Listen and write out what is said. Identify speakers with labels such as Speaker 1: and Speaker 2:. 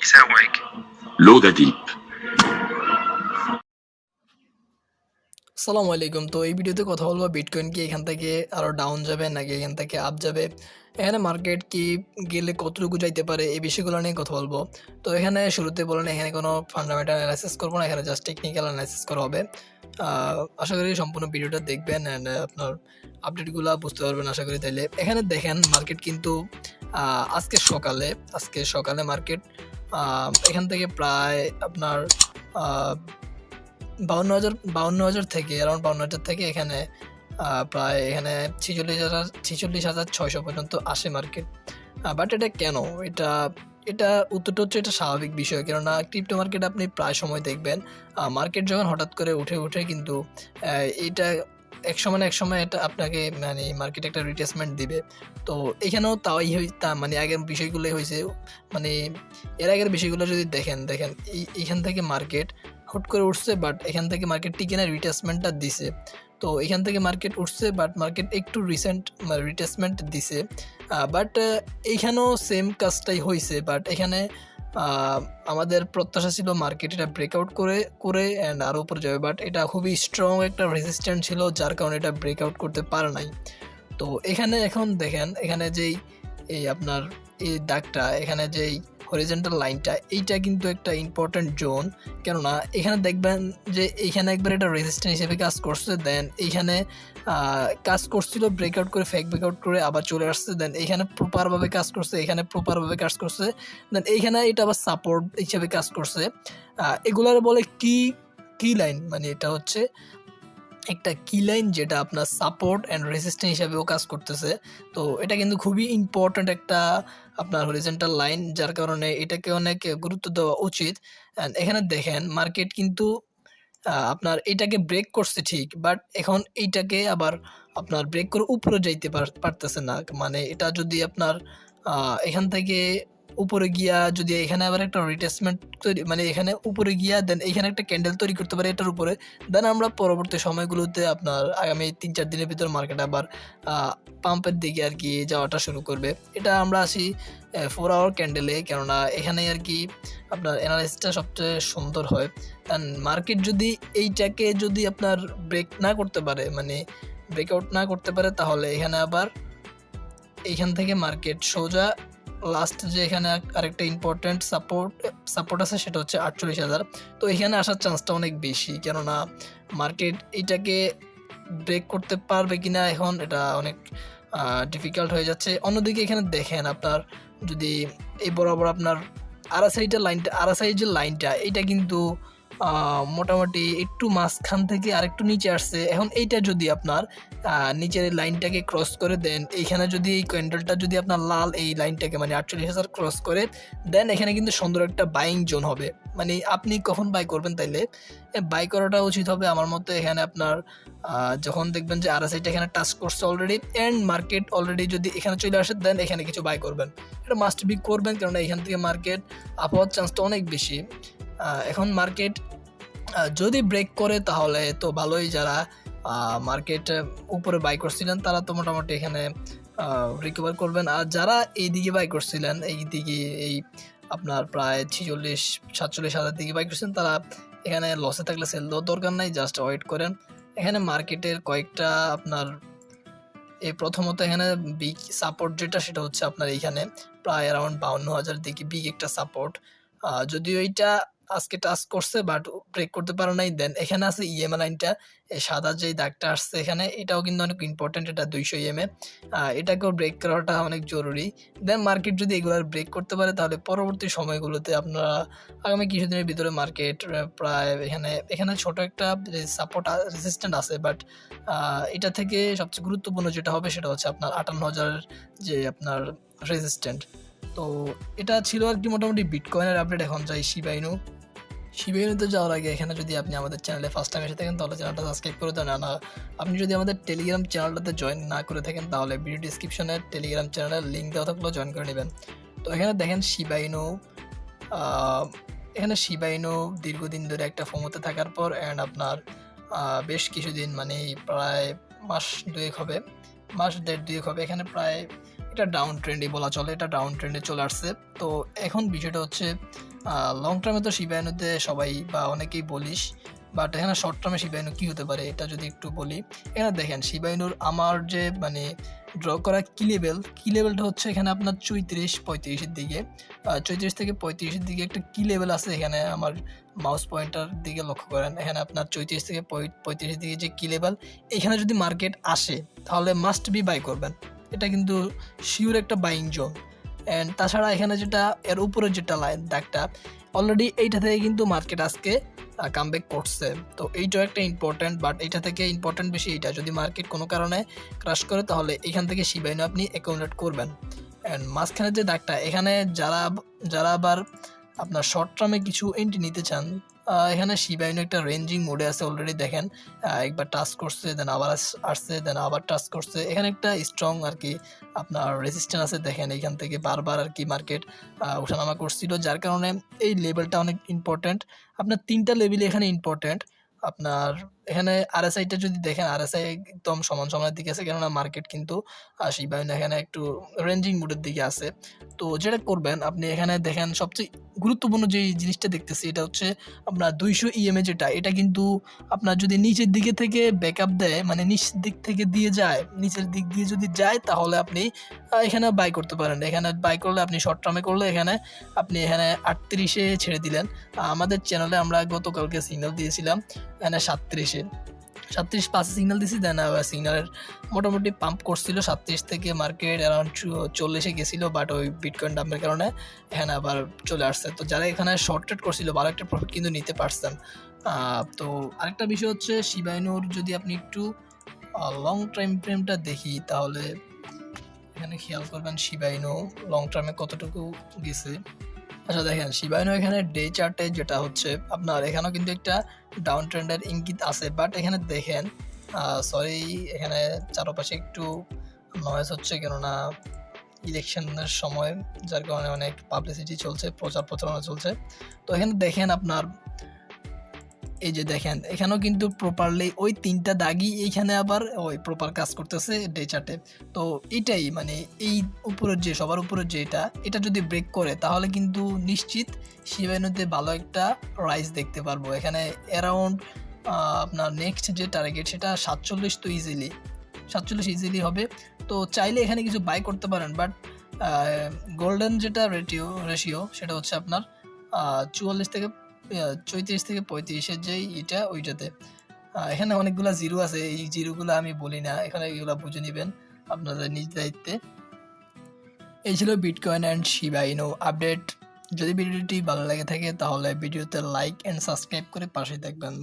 Speaker 1: يساويك لودا ديب.
Speaker 2: আসসালামু আলাইকুম। তো এই ভিডিওতে কথা বলবো বিটকয়েন কি এখান থেকে আরও ডাউন যাবে নাকি এখান থেকে আপ যাবে, এখানে মার্কেট কি গেলে কতটুকু যাইতে পারে, এই বিষয়গুলো নিয়ে কথা বলবো। তো এখানে শুরুতে বলেন এখানে কোনো ফান্ডামেন্টাল অ্যানালাইসিস করবো না, এখানে জাস্ট টেকনিক্যাল অ্যানালাইসিস করা হবে। আশা করি সম্পূর্ণ ভিডিওটা দেখবেন অ্যান্ড আপনার আপডেটগুলো বুঝতে পারবেন আশা করি। তাইলে এখানে দেখেন মার্কেট কিন্তু আজকে সকালে মার্কেট এখান থেকে প্রায় আপনার 52,000 থেকে অ্যারাউন্ড 52,000 থেকে এখানে প্রায় এখানে 46,600 পর্যন্ত আসে মার্কেট। বাট এটা কেন, এটা উত্তরটা হচ্ছে এটা স্বাভাবিক বিষয়, কেননা ক্রিপ্টো মার্কেট আপনি প্রায় সময় দেখবেন মার্কেট যখন হঠাৎ করে উঠে কিন্তু এটা এক সময় এটা আপনাকে মানে মার্কেট একটা রিট্রেসমেন্ট দিবে। তো এখানেও মানে আগের বিষয়গুলোই হয়েছে, মানে এর আগের বিষয়গুলো যদি দেখেন এইখান থেকে মার্কেট হুট করে উঠছে, বাট এখান থেকে মার্কেট টিকে না রিট্রেসমেন্টটা দিছে। তো এখান থেকে মার্কেট উঠছে, বাট মার্কেট একটু রিসেন্ট রিট্রেসমেন্ট দিছে। বাট এইখানেও সেম কাজটাই হয়েছে, বাট এখানে আমাদের প্রত্যাশা ছিল মার্কেট এটা ব্রেকআউট করে অ্যান্ড আরও উপরে যাবে, বাট এটা খুবই স্ট্রং একটা রেজিস্ট্যান্ট ছিল, যার কারণে এটা ব্রেকআউট করতে পারে নাই। তো এখানে এখন দেখেন এখানে যেই এই আপনার এই দাগটা, এখানে যেই হরিজন্টাল লাইনটা, এইটা কিন্তু একটা ইম্পর্ট্যান্ট জোন, কেননা এখানে দেখবেন যে এইখানে একবার এটা রেজিস্ট্যান্ট হিসেবে কাজ করছে, দেন এইখানে কাজ করছিল ব্রেকআউট করে ফেক ব্রেকআউট করে আবার চলে আসছে, দেন এইখানে প্রপারভাবে কাজ করছে, এখানে প্রপারভাবে কাজ করছে, দেন এইখানে এটা আবার সাপোর্ট হিসেবে কাজ করছে। এগুলার বলে কি লাইন, মানে এটা হচ্ছে একটা কি লাইন যেটা আপনার সাপোর্ট অ্যান্ড রেজিস্ট্যান্স হিসাবেও কাজ করতেছে। তো এটা কিন্তু খুবই ইম্পর্ট্যান্ট একটা আপনার হরিজন্টাল লাইন, যার কারণে এটাকে অনেক গুরুত্ব দেওয়া উচিত। অ্যান্ড এখানে দেখেন মার্কেট কিন্তু আপনার এটাকে ব্রেক করছে ঠিক, বাট এখন এইটাকে আবার আপনার ব্রেক করে উপরে যাইতে পারতেছে না। মানে এটা যদি আপনার এখান থেকে উপরে গিয়া যদি এখানে আবার একটা রিট্রেসমেন্ট তৈরি, মানে এখানে উপরে গিয়া দেন এখানে একটা ক্যান্ডেল তৈরি করতে পারে এটার উপরে, দেন আমরা পরবর্তী সময়গুলোতে আপনার আগামী 3-4 দিনের ভিতর মার্কেট আবার পাম্পের দিকে আর কি যাওয়াটা শুরু করবে। এটা আমরা আসি 4 আওয়ার ক্যান্ডেলে, কেননা এখানে আর কি আপনার অ্যানালাইসিসটা সবচেয়ে সুন্দর হয়। কারণ মার্কেট যদি এইটাকে যদি আপনার ব্রেক না করতে পারে, মানে ব্রেকআউট না করতে পারে, তাহলে এখানে আবার এইখান থেকে মার্কেট সোজা লাস্ট যে এখানে আরেকটা ইম্পর্ট্যান্ট সাপোর্ট আছে, সেটা হচ্ছে 48,000। তো এখানে আসার চান্সটা অনেক বেশি, কেননা মার্কেট এটাকে ব্রেক করতে পারবে কিনা এখন এটা অনেক ডিফিকাল্ট হয়ে যাচ্ছে। অন্যদিকে এখানে দেখেন আপনার যদি এই বরাবর আপনার আরএসআই যে লাইনটা, এটা কিন্তু মোটামুটি একটু মাঝখান থেকে আরেকটু নিচে আসছে। এখন এইটা যদি আপনার নিচের লাইনটাকে ক্রস করে দেন, এইখানে যদি এই ক্যান্ডেলটা যদি আপনার লাল এই লাইনটাকে মানে 48,000 ক্রস করে দেন, এখানে কিন্তু সুন্দর একটা বাইং জোন হবে। মানে আপনি কখন বাই করবেন, তাইলে বাই করাটা উচিত হবে আমার মতে এখানে আপনার যখন দেখবেন যে আরএসআইটা এখানে টাচ করছে অলরেডি অ্যান্ড মার্কেট অলরেডি যদি এখানে চলে আসে, দেন এখানে কিছু বাই করবেন। এটা মাস্ট বি করবেন, কারণ এখান থেকে মার্কেট আপ হওয়ার চান্সটা অনেক বেশি। এখন মার্কেট যদি ব্রেক করে তাহলে তো ভালোই, যারা মার্কেট উপরে বাই করছিলেন তারা তো মোটামুটি এখানে রিকভার করবেন, আর যারা এই দিকে বাই করছিলেন এই দিকে এই আপনার প্রায় 46-47,000 দিকে বাই করছেন, তারা এখানে লসে থাকলে সেল দেওয়ার দরকার নাই, জাস্ট ওয়েট করেন। এখানে মার্কেটের কয়েকটা আপনার এই প্রথমত এখানে বিগ সাপোর্ট যেটা, সেটা হচ্ছে আপনার এইখানে প্রায় অ্যারাউন্ড 52,000 দিকে বিগ একটা সাপোর্ট, যদিও এইটা আজকে টাচ করছে বাট ব্রেক করতে পারে নাই। দেন এখানে আছে ইএমএ লাইনটা, এই সাদা যেই দাগটা আসছে এখানে, এটাও কিন্তু অনেক ইম্পর্টেন্ট, এটা 200 ইএমএ, এটাকেও ব্রেক করাটা অনেক জরুরি। দেন মার্কেট যদি এগুলার ব্রেক করতে পারে, তাহলে পরবর্তী সময়গুলোতে আপনারা আগামী কিছুদিনের ভিতরে মার্কেট প্রায় এখানে ছোট একটা সাপোর্ট রেজিস্ট্যান্ট আছে, বাট এটা থেকে সবচেয়ে গুরুত্বপূর্ণ যেটা হবে সেটা হচ্ছে আপনার 58,000 যে আপনার রেজিস্ট্যান্ট। তো এটা ছিল আর কি মোটামুটি বিটকয়েনের আপডেট। এখন যাই শিবাইনুতে যাওয়ার আগে এখানে যদি আপনি আমাদের চ্যানেলে ফার্স্ট টাইম এসে থাকেন, তাহলে চ্যানেলটা সাবস্ক্রাইব করে দেন। না আপনি যদি আমাদের টেলিগ্রাম চ্যানেলটাতে জয়েন না করে থাকেন, তাহলে ভিডিও ডিসক্রিপশনে টেলিগ্রাম চ্যানেলের লিঙ্ক দেওয়া থাকলেও জয়েন করে নেবেন। তো এখানে দেখেন শিবাইনু দীর্ঘদিন ধরে একটা ফোমোতে থাকার পর অ্যান্ড আপনার বেশ কিছুদিন, মানে প্রায় মাস 1.5 হবে, এখানে প্রায় এটা ডাউন ট্রেন্ডই বলা চলে, এটা ডাউন ট্রেন্ডে চলে আসছে। তো এখন বিষয়টা হচ্ছে লং টার্মে তো শিবা ইনুতে সবাই বা অনেকেই বলিস, বাট এখানে শর্ট টার্মে শিবা ইনু কী হতে পারে এটা যদি একটু বলি। এখানে দেখেন শিবা ইনুর আমার যে মানে ড্র করা কি লেভেলটা হচ্ছে এখানে আপনার 34-35-এর দিকে, 34 থেকে 35-এর দিকে একটা কি লেভেল আছে। এখানে আমার মাউস পয়েন্টার দিকে লক্ষ্য করেন, এখানে আপনার 34 থেকে 35-এর দিকে যে কি লেভেল, এখানে যদি মার্কেট আসে তাহলে মাস্ট বি বাই করবেন, এটা কিন্তু শিওর একটা বাইং জোন। অ্যান্ড তাছাড়া এখানে যেটা এর উপরে যেটা লাইন দাগটা, অলরেডি এইটা থেকে কিন্তু মার্কেট আজকে কামব্যাক করছে, তো এইটাও একটা ইম্পর্ট্যান্ট। বাট এইটা থেকে ইম্পর্ট্যান্ট বেশি এইটা, যদি মার্কেট কোনো কারণে ক্রাশ করে তাহলে এখান থেকে শিবা ইনু আপনি অ্যাকুমুলেট করবেন। অ্যান্ড মাঝখানে যে দাগটা, এখানে যারা আবার আপনার শর্ট টার্মে কিছু এন্ট্রি নিতে চান, এখানে শিবা ইনু একটা রেঞ্জিং মোডে আছে অলরেডি। দেখেন একবার টাচ করছে, দেন আবার আসছে, দেন আবার টাচ করছে, এখানে একটা স্ট্রং আর কি আপনার রেজিস্ট্যান্স আছে। দেখেন এখান থেকে বারবার আর কি মার্কেট ওঠানামা করছিল, যার কারণে এই লেভেলটা অনেক ইম্পর্ট্যান্ট। আপনার 3টা লেভেল এখানে ইম্পর্ট্যান্ট। আপনার এখানে আরএসআইটা যদি দেখেন, আরএসআই একদম সমানের দিকে আছে, কেননা মার্কেট কিন্তু শিবা ইনু এখানে একটু রেঞ্জিং মোডের দিকে আছে। তো যেটা করবেন আপনি এখানে দেখেন, সবচেয়ে গুরুত্বপূর্ণ যে জিনিসটা দেখতেছি এটা হচ্ছে আপনার 200 ইএমএ যেটা, এটা কিন্তু আপনার যদি নিচের দিকে থেকে ব্যাকআপ দেয়, মানে নিচ দিক থেকে দিয়ে যায়, নিচের দিক দিয়ে যদি যায় তাহলে আপনি এখানে বাই করতে পারেন। এখানে বাই করলে আপনি শর্ট টার্মে করলে আপনি এখানে 38-এ ছেড়ে দিলেন। আমাদের চ্যানেলে আমরা গতকালকে সিগন্যাল দিয়েছিলাম এখানে 37-5 সিগন্যাল দিয়েছি, দেন সিগন্যালের মোটামুটি পাম্প করছিল 37 থেকে মার্কেট অ্যারাউন্ড 40-এ গেছিলো, বাট ওই বিটকয়েন ডাম্পের কারণে এখানে আবার চলে আসছে। তো যারা এখানে শর্ট ট্রেড করছিল ভালো একটা প্রফিট কিন্তু নিতে পারছেন। তো আরেকটা বিষয় হচ্ছে শিবা ইনুর যদি আপনি একটু লং টাইম ফ্রেমটা দেখি তাহলে এখানে খেয়াল করবেন শিবা ইনু লং টার্মে কতটুকু গেছে। আচ্ছা দেখেন শিবা ইনু এখানে ডে চার্টে যেটা হচ্ছে আপনার, এখানেও কিন্তু একটা ডাউন ট্রেন্ডের ইঙ্গিত আছে, বাট এখানে দেখেন সরি এখানে চারপাশে একটু নয়েজ হচ্ছে, কেননা ইলেকশনের সময়, যার কারণে অনেক পাবলিসিটি চলছে, প্রচার প্রচারণা চলছে। তো এখানে দেখেন আপনার এই যে দেখেন এখানেও কিন্তু প্রপারলি ওই 3টা দাগই এইখানে আবার ওই প্রপার কাজ করতেছে ডে চার্টে। তো এটাই মানে এই উপরের যে সবার উপরের যে এটা যদি ব্রেক করে তাহলে কিন্তু নিশ্চিত শিবা ইনুতে ভালো একটা রাইজ দেখতে পারবো। এখানে অ্যারাউন্ড আপনার নেক্সট যে টার্গেট সেটা 47, তো 47 ইজিলি হবে। তো চাইলে এখানে কিছু বাই করতে পারেন, বাট গোল্ডেন যেটা রেশিও সেটা হচ্ছে আপনার 34 থেকে 35-এর যে ওইটাতে এখানে অনেকগুলো জিরো আছে, এই জিরোগুলো আমি বলি না, এখানে এগুলো বুঝে নেবেন আপনাদের নিজ দায়িত্বে। এই ছিল bitcoin and Shiba Inu update. যদি ভিডিওটি ভালো লাগে থাকে তাহলে ভিডিওতে লাইক অ্যান্ড সাবস্ক্রাইব করে পাশে থাকবেন।